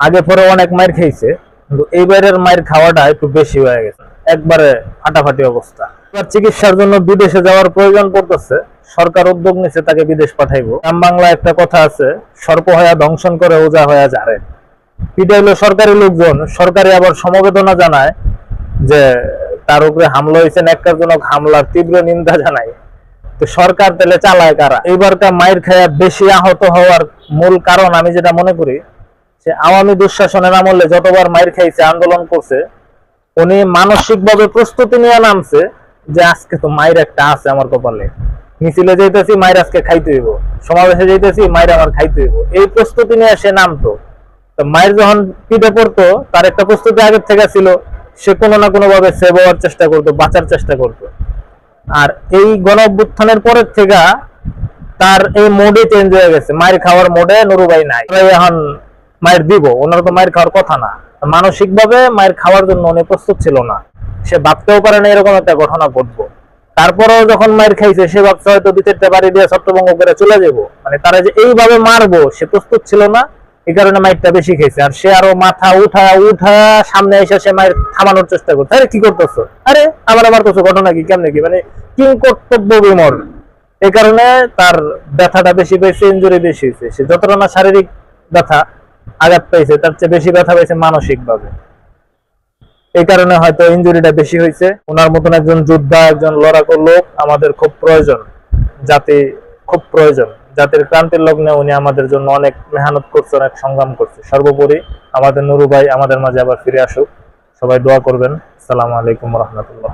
আগে পরে অনেক মাইর খেয়েছে, কিন্তু এইবারের মাইর খাওয়াটা একটু বেশি হয়ে গেছে, একবারে ফাটাফাটি অবস্থা। এবার চিকিৎসার জন্য বিদেশে যাওয়ার প্রয়োজন পড়তেছে, সরকার উদ্যোগ নিচ্ছে তাকে বিদেশ পাঠাইবো। গ্রাম বাংলায় একটা কথা আছে, সর্প হয়া দংশন করে ওজা হয়া যারে। পিটাইলো সরকারি লোকজন, সরকারি আবার সমবেদনা জানায় যে তার উপরে হামলা হয়েছে, ন্যাক্কারজনক হামলার তীব্র নিন্দা জানায়। তো সরকার তাহলে চালায় কারা? এইবারকার মাইর খায়া বেশি আহত হওয়ার মূল কারণ আমি যেটা মনে করি, সে আওয়ামী দুঃশাসনের আমলে যতবার মাইর খাইছে, আন্দোলন করছে, উনি মানসিক ভাবে প্রস্তুতি নিয়ে নামছে যে আজকে তো মাইর একটা আছে আমার কপালে, মিছিলে যাইতেছি মাইর আজকে খাইতে হইব, সমাবেশে যাইতেছি মাইর আমার খাইতে হইব, এই প্রস্তুতি নিয়ে সে নামতো। তো মাইর যখন পিঠে পড়তো, তার একটা প্রস্তুতি আগের থেকে ছিল, সে কোনো না কোনো ভাবে সেভ হওয়ার চেষ্টা করতো, বাঁচার চেষ্টা করতো। আর এই গণ অভ্যুত্থানের পরের থেকে তার এই মোডে চেঞ্জ হয়ে গেছে, মাইর খাওয়ার মোডে নুরু ভাই নাই। এখন মায়ের দিব, ওনার তো মায়ের খাওয়ার কথা না, মানসিক ভাবে মায়ের খাওয়ার জন্য উনি প্রস্তুত ছিল না, সে ভাবতেও পারে না এরকম একটা ঘটনা ঘটবো। তারপরেও যখন মায়ের খাইছে, সে ভাবছে হয়তো 2-4টা বাড়ি দিয়ে ছত্রভঙ্গ করে চলে যাবো, মানে তারা যে এইভাবে মারবো সে প্রস্তুত ছিল না, এই কারণে মাইরটা বেশি খাইছে। আর সে আরো মাথা উঠা সামনে এসে সে মায়ের থামানোর চেষ্টা করছে, আরে কি করতেছো, আরে আমার কিছু ঘটনা কি, কেমনে কি, মানে কিং কর্তব্য বিমর। এই কারণে তার ব্যথাটা বেশি পেয়েছে, ইনজুরি বেশি হয়েছে। সে যতটা না শারীরিক ব্যথা আঘাত পাইছে, তার চেয়ে বেশি ব্যথা পাইছে মানসিক ভাবে। এই কারণে হয়তো ইনজুরিটা বেশি হয়েছে। ওনার মতন একজন যোদ্ধা, একজন লড়াকু লোক আমাদের খুব প্রয়োজন, জাতি খুব প্রয়োজন। জাতির ক্রান্তির লগ্নে উনি আমাদের জন্য অনেক মেহনত করছে, অনেক সংগ্রাম করছে। সর্বোপরি আমাদের নুরু ভাই আমাদের মাঝে আবার ফিরে আসুক, সবাই দোয়া করবেন। আসসালামু আলাইকুম রহমতুল্লাহ।